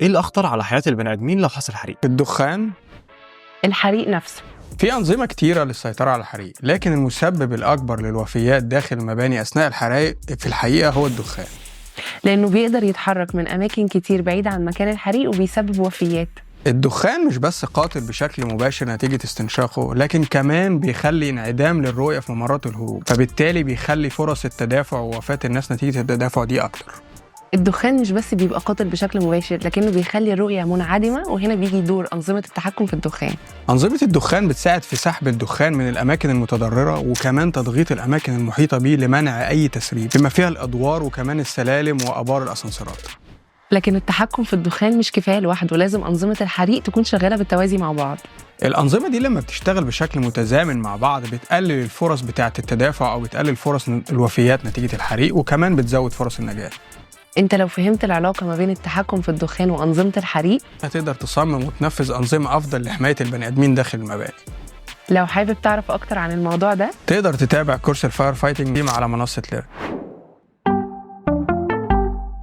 ايه الاخطر على حياه البني ادمين لو حصل حريق؟ الدخان. الحريق نفسه. في أنظمة كتيرة للسيطرة على الحريق، لكن المسبب الأكبر للوفيات داخل المباني أثناء الحرائق في الحقيقة هو الدخان. لأنه بيقدر يتحرك من أماكن كتير بعيدة عن مكان الحريق وبيسبب وفيات. الدخان مش بس قاتل بشكل مباشر نتيجة استنشاقه، لكن كمان بيخلي انعدام للرؤية في ممرات الهروب، فبالتالي بيخلي فرص التدافع ووفاة الناس نتيجة التدافع دي أكتر. الدخان مش بس بيبقى قاتل بشكل مباشر، لكنه بيخلي الرؤية منعدمة، وهنا بيجي دور أنظمة التحكم في الدخان. أنظمة الدخان بتساعد في سحب الدخان من الأماكن المتضررة، وكمان تضغيط الأماكن المحيطة بيه لمنع أي تسريب، بما فيها الأدوار وكمان السلالم وآبار الأسانسيرات. لكن التحكم في الدخان مش كفاية لوحده، لازم أنظمة الحريق تكون شغالة بالتوازي مع بعض. الأنظمة دي لما بتشتغل بشكل متزامن مع بعض بتقلل الفرص بتاعة التدافع أو بتقلل فرص الوفيات نتيجة الحريق، وكمان بتزود فرص النجاة. انت لو فهمت العلاقة ما بين التحكم في الدخان وأنظمة الحريق هتقدر تصمم وتنفذ أنظمة أفضل لحماية البني آدمين داخل المباني. لو حابب تعرف أكتر عن الموضوع ده تقدر تتابع كورس الفاير فايتنج على منصة ليرن.